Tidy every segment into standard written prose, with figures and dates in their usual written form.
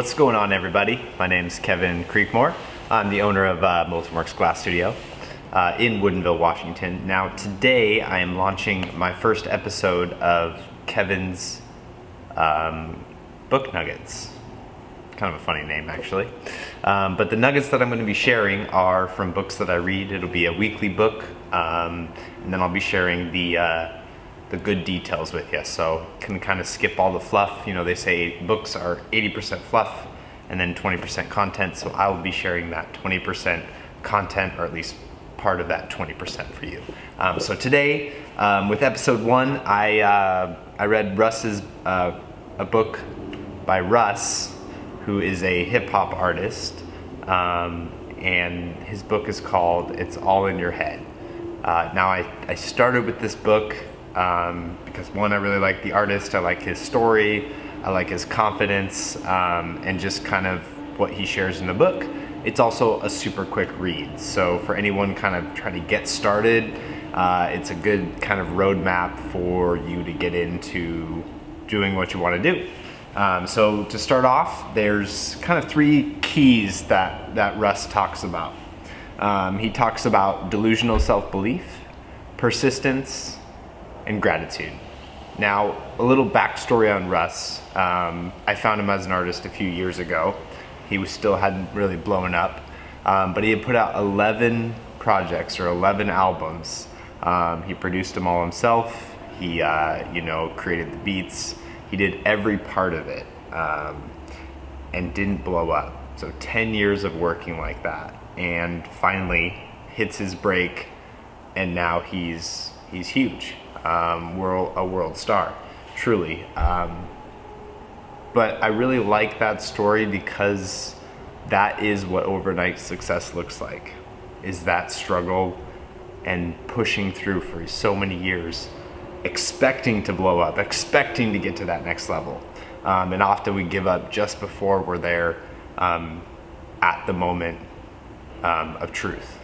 What's going on, everybody? My name's Kevin Creekmore. I'm the owner of Moltenworks Glass Studio in Woodinville, Washington. Now today I am launching my first episode of Kevin's Book Nuggets. Kind of a funny name, actually. But the nuggets that I'm going to be sharing are from books that I read. It'll be a weekly book, and then I'll be sharing the good details with you, so can kind of skip all the fluff. You know, they say books are 80% fluff and then 20% content, so I will be sharing that 20% content, or at least part of that 20% for you. So today, with episode 1, I read Russ's a book by Russ, who is a hip-hop artist, and his book is called It's All in Your Head. Now I started with this book because one, I really like the artist, I like his story, I like his confidence, and just kind of what he shares in the book. It's also a super quick read, so for anyone kind of trying to get started, it's a good kind of roadmap for you to get into doing what you want to do. So to start off, there's kind of 3 keys that Russ talks about. He talks about delusional self-belief, persistence, and gratitude. Now, a little backstory on Russ. I found him as an artist a few years ago. He still hadn't really blown up, but he had put out 11 projects or 11 albums. He produced them all himself. He, created the beats. He did every part of it, and didn't blow up. So 10 years of working like that, and finally hits his break, and now he's huge. A world star, truly. But I really like that story because that is what overnight success looks like, is that struggle and pushing through for so many years, expecting to blow up, expecting to get to that next level. And often we give up just before we're there, at the moment of truth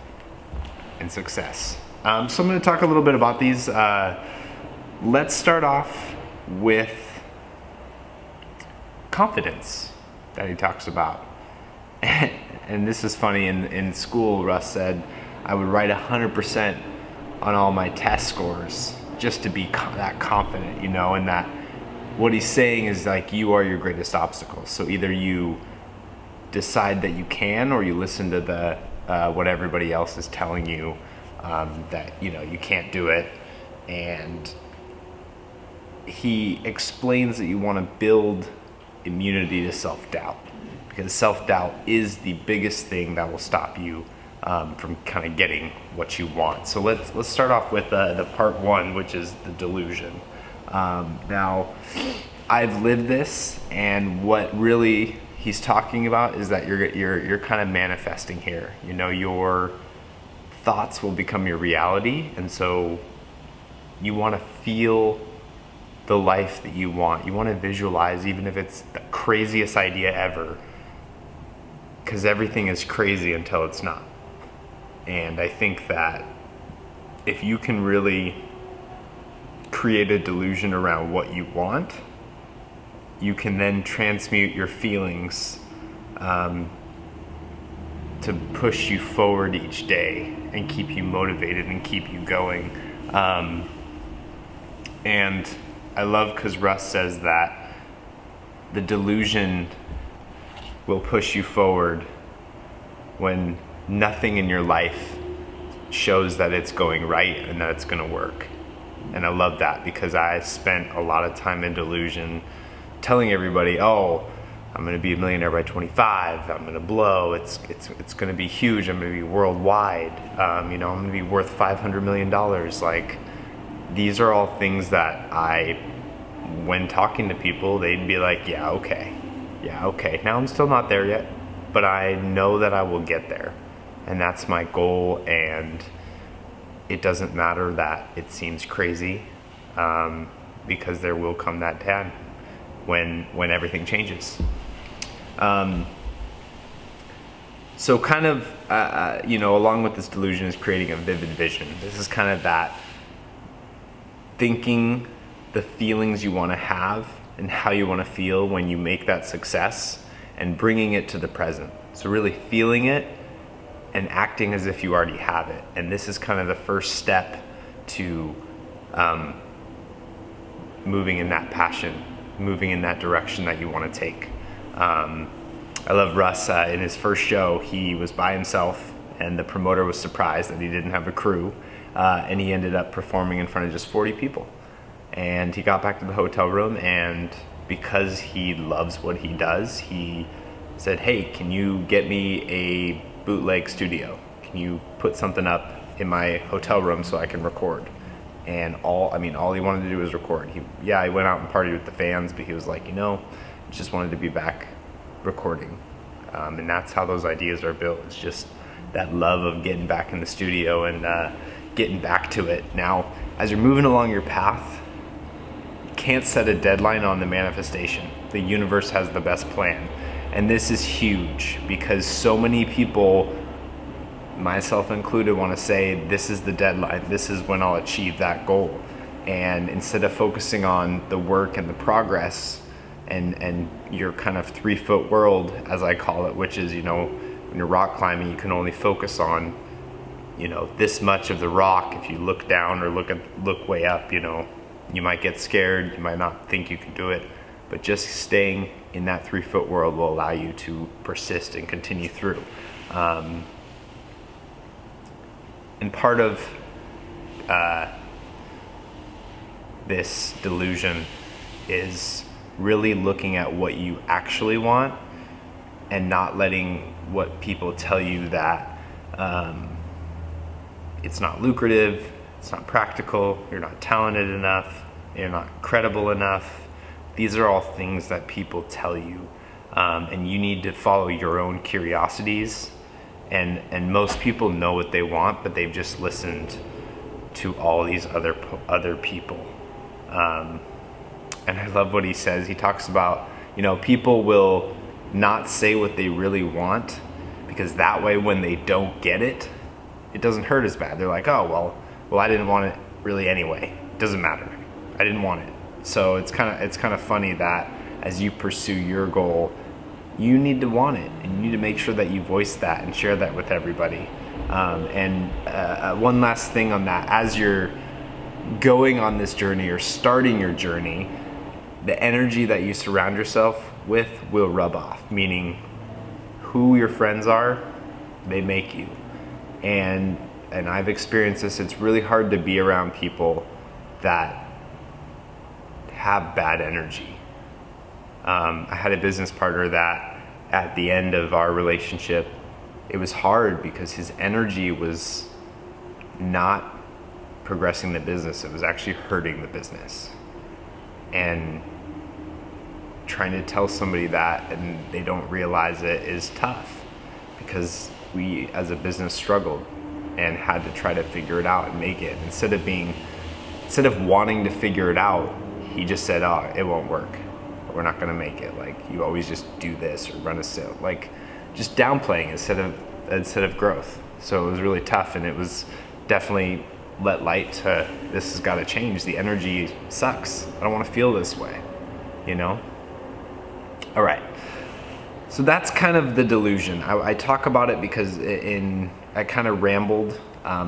and success. So I'm going to talk a little bit about these. Let's start off with confidence that he talks about. And this is funny, in school, Russ said I would write 100% on all my test scores just to be that confident, and that what he's saying is like, you are your greatest obstacle. So either you decide that you can, or you listen to the what everybody else is telling you, that you can't do it. And he explains that you want to build immunity to self-doubt, because self-doubt is the biggest thing that will stop you from kind of getting what you want. So let's start off with the part 1, which is the delusion. Now, I've lived this, and what really he's talking about is that you're kind of manifesting here. Your thoughts will become your reality, and so you want to feel the life that you want. You want to visualize, even if it's the craziest idea ever, because everything is crazy until it's not. And I think that if you can really create a delusion around what you want, you can then transmute your feelings to push you forward each day and keep you motivated and keep you going. And I love, because Russ says that the delusion will push you forward when nothing in your life shows that it's going right and that it's going to work. And I love that, because I spent a lot of time in delusion telling everybody, oh, I'm going to be a millionaire by 25, I'm going to blow, it's going to be huge, I'm going to be worldwide, I'm going to be worth $500 million. Like, these are all things that when talking to people, they'd be like, yeah, okay. Now I'm still not there yet, but I know that I will get there. And that's my goal, and it doesn't matter that it seems crazy, because there will come that time when everything changes. So kind of, along with this delusion is creating a vivid vision. This is kind of that thinking the feelings you want to have and how you want to feel when you make that success, and bringing it to the present. So really feeling it and acting as if you already have it. And this is kind of the first step to moving in that passion, moving in that direction that you want to take. I love Russ. In his first show, he was by himself, and the promoter was surprised that he didn't have a crew, and he ended up performing in front of just 40 people. And he got back to the hotel room, and because he loves what he does, he said, "Hey, can you get me a bootleg studio? Can you put something up in my hotel room so I can record?" And all he wanted to do was record. He went out and partied with the fans, but he was like, just wanted to be back recording. And that's how those ideas are built. It's just that love of getting back in the studio and getting back to it. Now, as you're moving along your path, you can't set a deadline on the manifestation. The universe has the best plan. And this is huge because so many people, myself included, want to say, this is the deadline, this is when I'll achieve that goal. And instead of focusing on the work and the progress and your kind of 3-foot world, as I call it, which is, when you're rock climbing, you can only focus on, this much of the rock. If you look down or look way up, you might get scared, you might not think you can do it, but just staying in that 3-foot world will allow you to persist and continue through. And part of this delusion is really looking at what you actually want and not letting what people tell you that it's not lucrative, it's not practical, you're not talented enough, you're not credible enough. These are all things that people tell you, and you need to follow your own curiosities. And most people know what they want, but they've just listened to all these other people. And I love what he says. He talks about, people will not say what they really want, because that way when they don't get it, it doesn't hurt as bad. They're like, oh, well, I didn't want it really anyway. It doesn't matter. I didn't want it. So it's kind of funny that as you pursue your goal, you need to want it, and you need to make sure that you voice that and share that with everybody. One last thing on that, as you're going on this journey or starting your journey, the energy that you surround yourself with will rub off, meaning who your friends are, they make you. And I've experienced this. It's really hard to be around people that have bad energy. I had a business partner that at the end of our relationship, it was hard because his energy was not progressing the business. It was actually hurting the business. And trying to tell somebody that and they don't realize it is tough, because we as a business struggled and had to try to figure it out and make it. Instead of wanting to figure it out, he just said, "Oh, it won't work. We're not going to make it. Like, you always just do this or run a sale." Like, just downplaying instead of growth. So it was really tough, and it was definitely let light to, this has got to change. The energy sucks. I don't want to feel this way, All right. So that's kind of the delusion. I talk about it because I kind of rambled,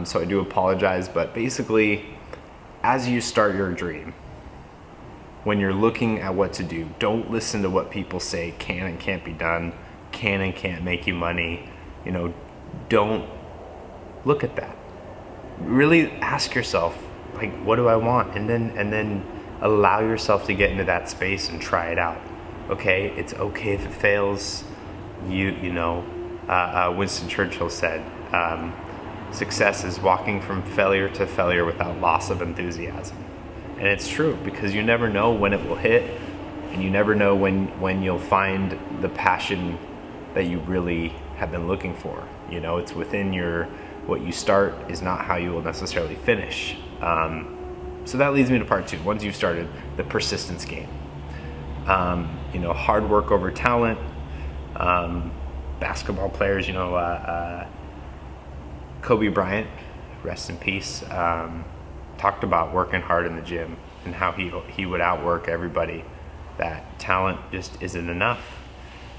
so I do apologize. But basically, as you start your dream, when you're looking at what to do, don't listen to what people say can and can't be done, can and can't make you money. Don't look at that. Really ask yourself, like, what do I want? And then allow yourself to get into that space and try it out. Okay, it's okay if it fails. Winston Churchill said, success is walking from failure to failure without loss of enthusiasm. And it's true, because you never know when it will hit, and you never know when you'll find the passion that you really have been looking for. It's within what you start is not how you will necessarily finish. So that leads me to part 2. Once you've started, the persistence game. Hard work over talent. Basketball players, Kobe Bryant, rest in peace, talked about working hard in the gym and how he would outwork everybody, that talent just isn't enough.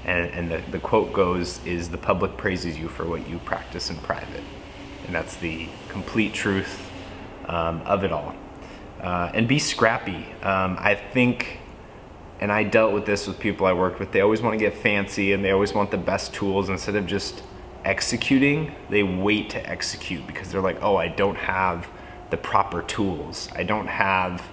And the quote goes is, the public praises you for what you practice in private. And that's the complete truth of it all. And be scrappy. I think, and I dealt with this with people I worked with, they always want to get fancy and they always want the best tools. Instead of just executing, they wait to execute because they're like, oh, I don't have the proper tools. I don't have,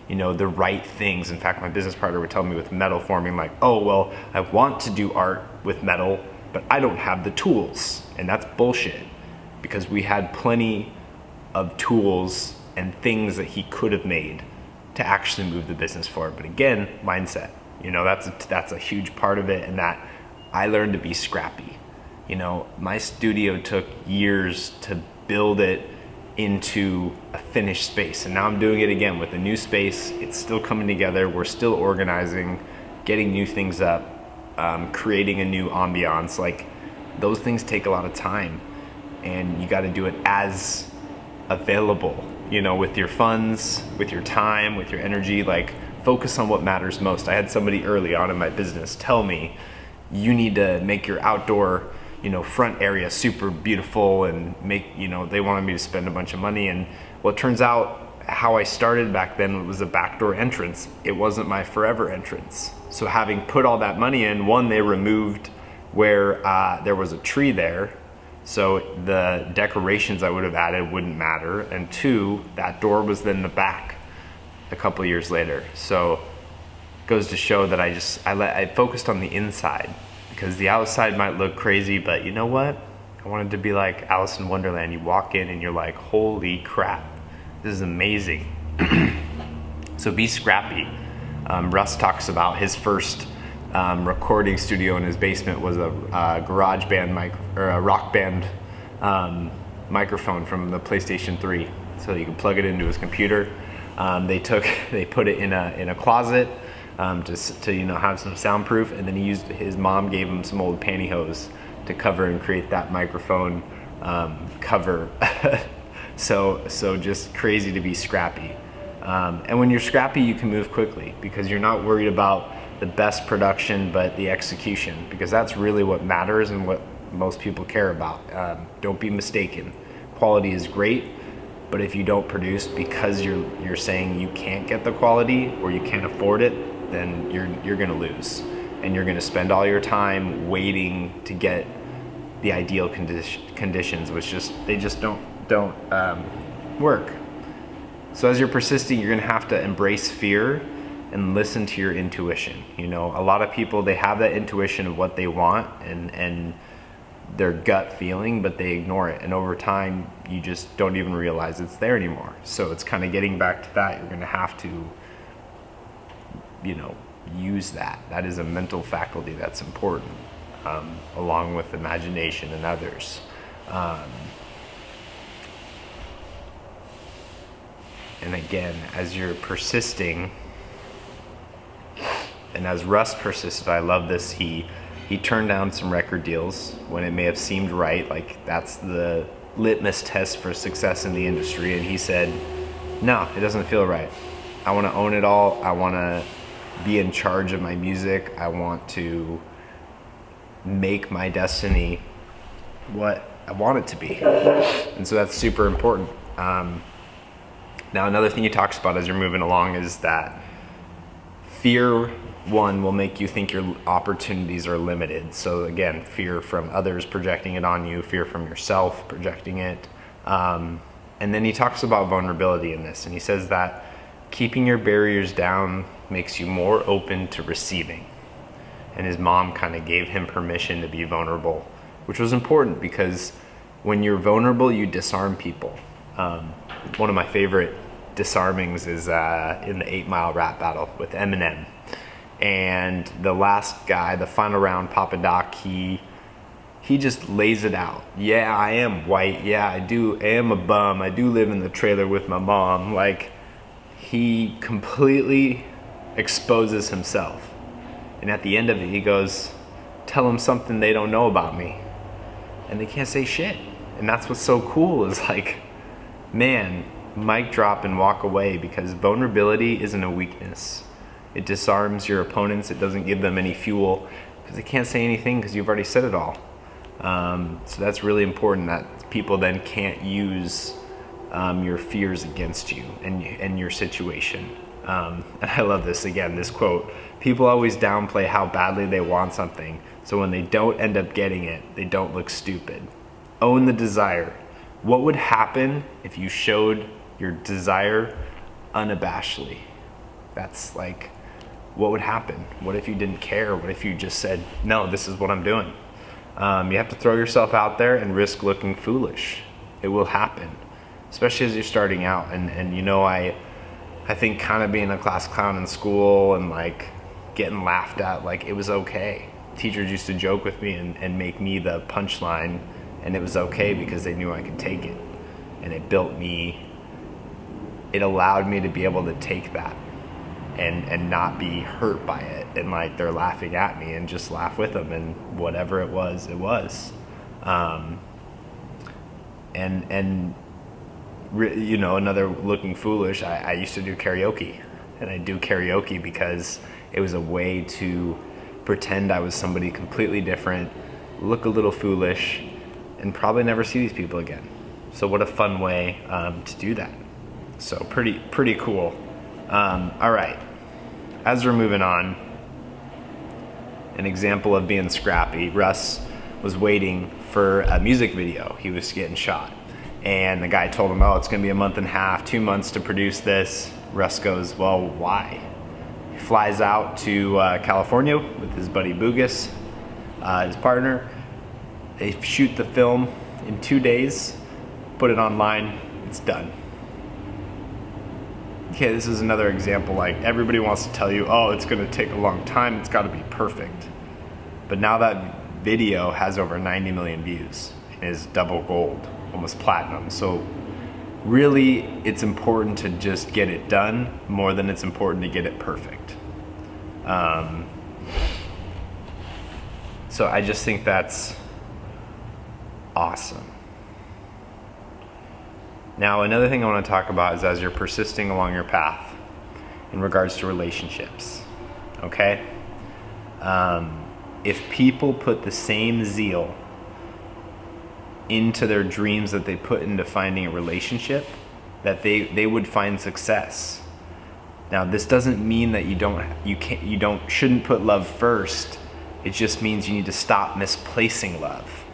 the right things. In fact, my business partner would tell me with metal forming, like, oh, well, I want to do art with metal, but I don't have the tools. And that's bullshit, because we had plenty of tools and things that he could have made to actually move the business forward. But again, mindset, that's a huge part of it. And that I learned to be scrappy. My studio took years to build it into a finished space, and now I'm doing it again with a new space. It's still coming together. We're still organizing, getting new things up, creating a new ambiance. Like, those things take a lot of time, and you got to do it as available, with your funds, with your time, with your energy. Like, focus on what matters most. I had somebody early on in my business tell me, you need to make your outdoor front area super beautiful, and they wanted me to spend a bunch of money. And well, it turns out how I started back then was a backdoor entrance. It wasn't my forever entrance. So having put all that money in, one, they removed where there was a tree there, so the decorations I would have added wouldn't matter. And two, that door was then the back a couple years later. So it goes to show that I focused on the inside. Because the outside might look crazy, but you know what? I wanted to be like Alice in Wonderland. You walk in and you're like, holy crap, this is amazing. So be scrappy. Russ talks about his first recording studio in his basement was a garage band or a rock band microphone from the PlayStation 3. So you can plug it into his computer. They put it in a closet. Just to have some soundproof, and then his mom gave him some old pantyhose to cover and create that microphone cover. so just crazy to be scrappy. And when you're scrappy, you can move quickly because you're not worried about the best production, but the execution, because that's really what matters and what most people care about. Don't be mistaken. Quality is great, but if you don't produce because you're saying you can't get the quality or you can't afford it, then you're gonna lose, and you're gonna spend all your time waiting to get the ideal conditions, which they just don't work. So as you're persisting, you're gonna have to embrace fear and listen to your intuition. A lot of people, they have that intuition of what they want and their gut feeling, but they ignore it, and over time you just don't even realize it's there anymore. So it's kind of getting back to that. You're gonna have to use that. That is a mental faculty that's important, along with imagination and others. And again, as you're persisting, and as Russ persisted, I love this, he turned down some record deals when it may have seemed right. Like, that's the litmus test for success in the industry. And he said, no, it doesn't feel right. I want to own it all. I want to be in charge of my music. I want to make my destiny what I want it to be. And so that's super important. Now, another thing he talks about as you're moving along is that fear, one, will make you think your opportunities are limited. So again, fear from others projecting it on you, fear from yourself projecting it. And then he talks about vulnerability in this, and he says that keeping your barriers down makes you more open to receiving. And his mom kind of gave him permission to be vulnerable, which was important because when you're vulnerable, you disarm people. One of my favorite disarmings is in the 8 Mile rap battle with Eminem. And the last guy, the final round, Papa Doc, he just lays it out. Yeah, I am white. Yeah, I am a bum. I do live in the trailer with my mom. Like, he completely exposes himself. And at the end of it, he goes, tell them something they don't know about me. And they can't say shit. And that's what's so cool is like, man, mic drop and walk away, because vulnerability isn't a weakness. It disarms your opponents. It doesn't give them any fuel. because they can't say anything because you've already said it all. So that's really important, that people then can't use your fears against you and your situation. And I love this, again, this quote: people always downplay how badly they want something, so when they don't end up getting it, they don't look stupid. Own the desire. What would happen if you showed your desire unabashedly? That's like, what would happen? What if you didn't care? What if you just said, no, this is what I'm doing? You have to throw yourself out there and risk looking foolish. It will happen, especially as you're starting out. And you know, I think kind of being a class clown in school and like getting laughed at, like, it was okay. Teachers used to joke with me and make me the punchline, and it was okay because they knew I could take it. And it built me, it allowed me to be able to take that and not be hurt by it. And like, they're laughing at me and just laugh with them, and whatever it was, it was. You know, another looking foolish, I used to do karaoke, and I do karaoke because it was a way to pretend I was somebody completely different, look a little foolish, and probably never see these people again. So what a fun way to do that. So pretty cool. All right, as we're moving on, an example of being scrappy. Russ was waiting for a music video. He was getting shot. And the guy told him, oh, it's gonna be a month and a half, 2 months to produce this. Russ goes, well, why? He flies out to California with his buddy Boogus, his partner. They shoot the film in 2 days, put it online, it's done. Okay, this is another example. Like, everybody wants to tell you, oh, it's gonna take a long time, it's gotta be perfect. But now that video has over 90 million views and is double gold, almost platinum. So really, it's important to just get it done more than it's important to get it perfect. So I just think that's awesome. Now, another thing I want to talk about is as you're persisting along your path in regards to relationships, okay? If people put the same zeal into their dreams that they put into finding a relationship, that they would find success. Now, this doesn't mean that you shouldn't put love first. It just means you need to stop misplacing love.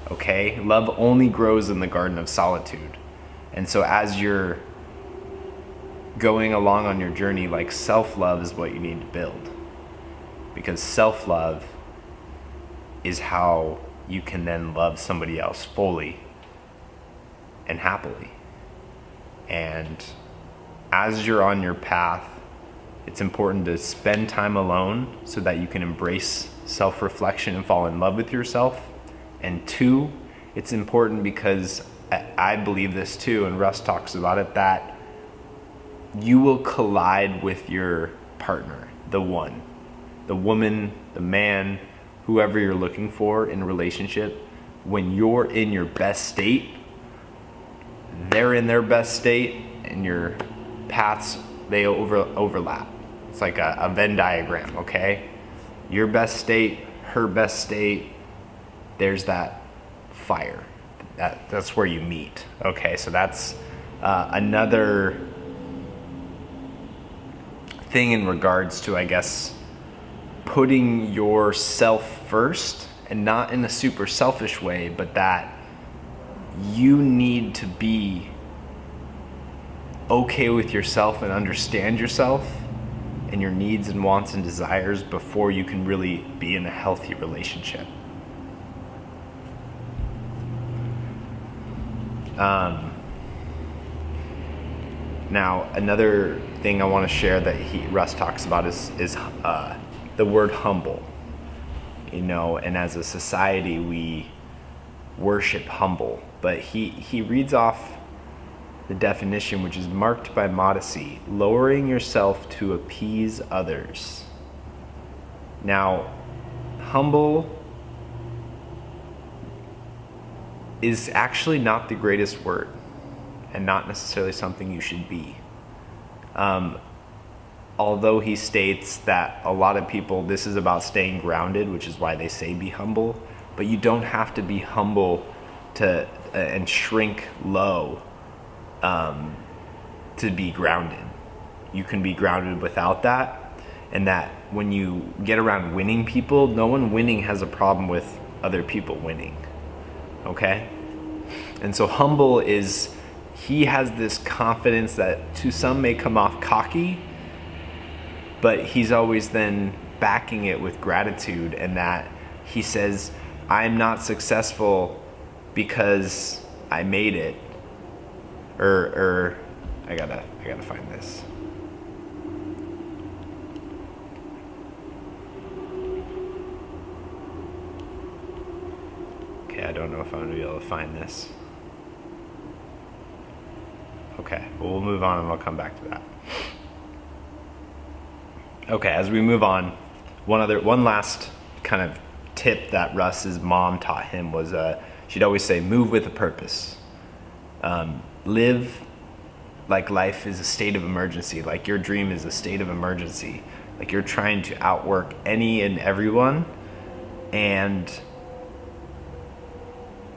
Okay? Love only grows in the garden of solitude. And so as you're going along on your journey, like, self-love is what you need to build. Because self-love is how you can then love somebody else fully and happily. And as you're on your path, it's important to spend time alone so that you can embrace self-reflection and fall in love with yourself. And 2, it's important because I believe this too, and Russ talks about it, that you will collide with your partner, the one, the woman, the man, whoever you're looking for in a relationship. When you're in your best state, they're in their best state, and your paths, they overlap. It's like a Venn diagram, okay? Your best state, her best state, there's that fire. That's where you meet. Okay, so that's another thing in regards to, I guess, putting yourself first, and not in a super selfish way, but that you need to be okay with yourself and understand yourself and your needs and wants and desires before you can really be in a healthy relationship. Now, another thing I want to share that Russ talks about is the word humble. You know, and as a society, we worship humble, but he reads off the definition, which is marked by modesty, lowering yourself to appease others. Now, humble is actually not the greatest word, and not necessarily something you should be. although he states that a lot of people, this is about staying grounded, which is why they say be humble, but you don't have to be humble to and shrink low to be grounded. You can be grounded without that, and that when you get around winning people, no one winning has a problem with other people winning, okay? And so humble is, he has this confidence that to some may come off cocky, but he's always then backing it with gratitude, and that he says, I'm not successful because I made it, or I gotta find this. Okay, I don't know if I'm gonna be able to find this. Okay, well, we'll move on and I'll come back to that. Okay, as we move on, one last kind of tip that Russ's mom taught him was she'd always say, move with a purpose. Live like life is a state of emergency, like your dream is a state of emergency, like you're trying to outwork any and everyone, and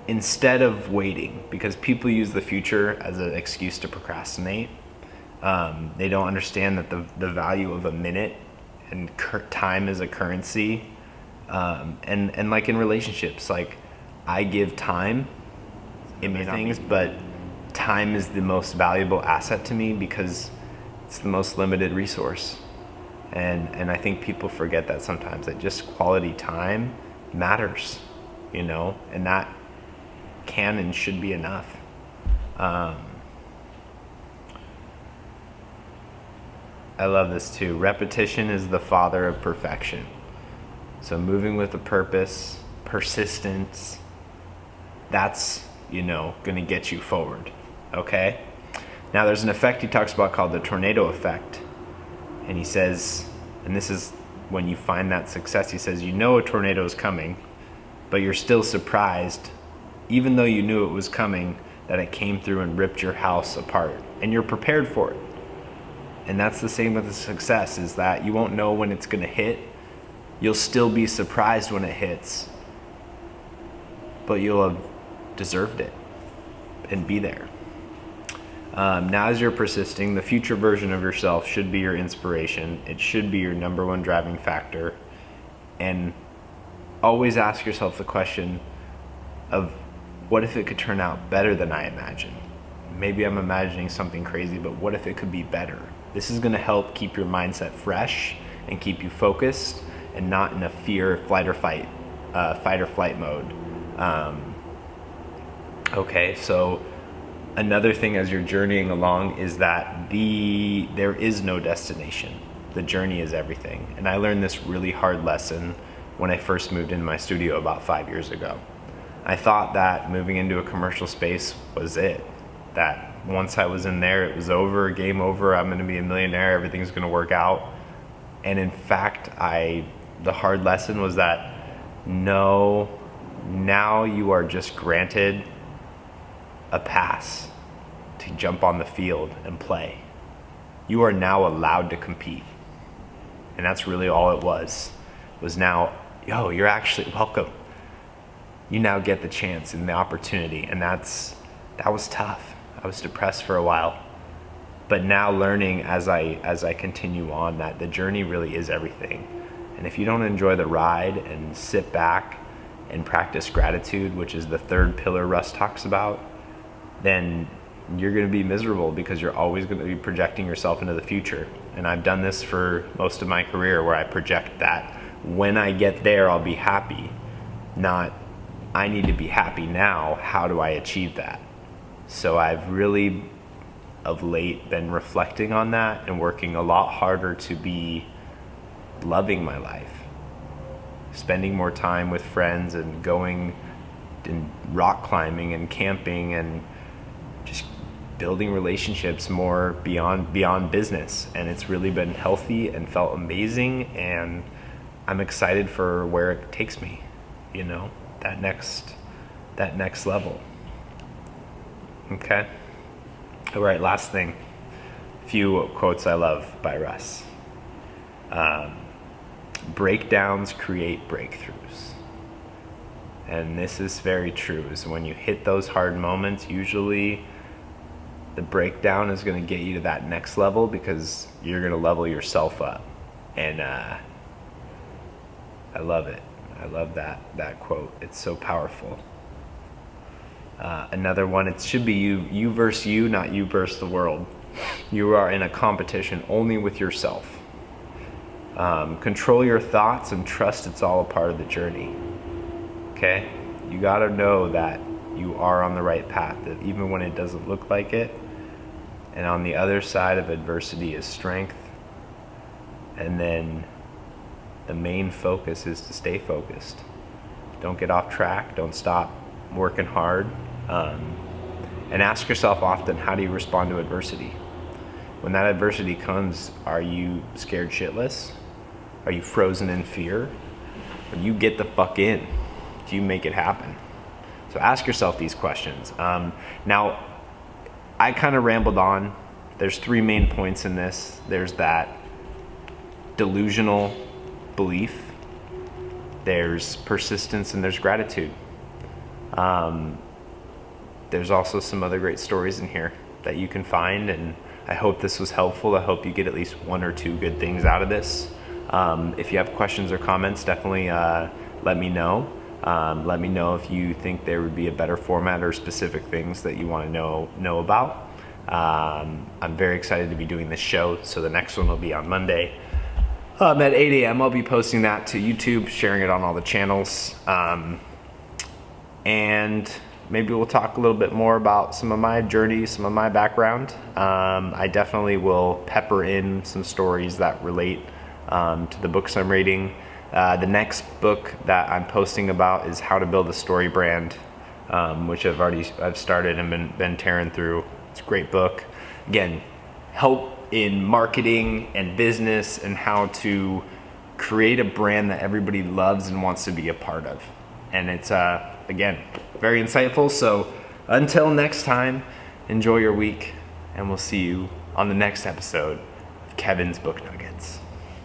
instead of waiting, because people use the future as an excuse to procrastinate. They don't understand that the value of a minute and time is a currency. And like in relationships, like I give time in many things, but time is the most valuable asset to me because it's the most limited resource. And I think people forget that sometimes, that just quality time matters, and that can and should be enough. I love this too. Repetition is the father of perfection. So moving with a purpose, persistence, that's, going to get you forward. Okay? Now there's an effect he talks about called the tornado effect. And he says, and this is when you find that success, he says, a tornado is coming, but you're still surprised, even though you knew it was coming, that it came through and ripped your house apart. And you're prepared for it. And that's the same with the success, is that you won't know when it's going to hit. You'll still be surprised when it hits, but you'll have deserved it and be there. Now as you're persisting, the future version of yourself should be your inspiration. It should be your number one driving factor. And always ask yourself the question of, what if it could turn out better than I imagined? Maybe I'm imagining something crazy, but what if it could be better? This is going to help keep your mindset fresh and keep you focused and not in a fight or flight mode. Okay, so another thing as you're journeying along is that there is no destination. The journey is everything. And I learned this really hard lesson when I first moved into my studio about 5 years ago. I thought that moving into a commercial space was it. That once I was in there, it was over, game over, I'm going to be a millionaire, everything's going to work out. And in fact, the hard lesson was that no, now you are just granted a pass to jump on the field and play. You are now allowed to compete. And that's really all it was now, you're actually welcome. You now get the chance and the opportunity. And that was tough. I was depressed for a while. But now learning as I continue on that the journey really is everything. And if you don't enjoy the ride and sit back and practice gratitude, which is the third pillar Russ talks about, then you're going to be miserable because you're always going to be projecting yourself into the future. And I've done this for most of my career where I project that when I get there, I'll be happy. Not, I need to be happy now. How do I achieve that? So I've really, of late, been reflecting on that and working a lot harder to be loving my life. Spending more time with friends and going and rock climbing and camping and just building relationships more beyond business. And it's really been healthy and felt amazing, and I'm excited for where it takes me, that next level. Okay. All right, last thing. A few quotes I love by Russ. Breakdowns create breakthroughs. And this is very true, is when you hit those hard moments, usually the breakdown is going to get you to that next level because you're going to level yourself up. And I love it. I love that quote. It's so powerful. Another one, it should be you versus you, not you versus the world. You are in a competition only with yourself. Control your thoughts and trust it's all a part of the journey. Okay? You gotta know that you are on the right path, that even when it doesn't look like it. And on the other side of adversity is strength. And then the main focus is to stay focused. Don't get off track. Don't stop working hard. And ask yourself often, how do you respond to adversity? When that adversity comes, are you scared shitless? Are you frozen in fear? Or you get the fuck in? Do you make it happen? So ask yourself these questions. Now, I kind of rambled on. There's 3 main points in this. There's that delusional belief, there's persistence, and there's gratitude. There's also some other great stories in here that you can find, and I hope this was helpful. I hope you get at least 1 or 2 good things out of this. If you have questions or comments, definitely let me know. Let me know if you think there would be a better format or specific things that you want to know about. I'm very excited to be doing this show, so the next one will be on Monday. At 8 a.m. I'll be posting that to YouTube, sharing it on all the channels. And maybe we'll talk a little bit more about some of my journey, some of my background. I definitely will pepper in some stories that relate to the books I'm reading. The next book that I'm posting about is How to Build a Story Brand, which I've started and been tearing through. It's a great book. Again, help in marketing and business and how to create a brand that everybody loves and wants to be a part of. And it's, again, very insightful. So until next time, enjoy your week, and we'll see you on the next episode of Kevin's Book Nuggets.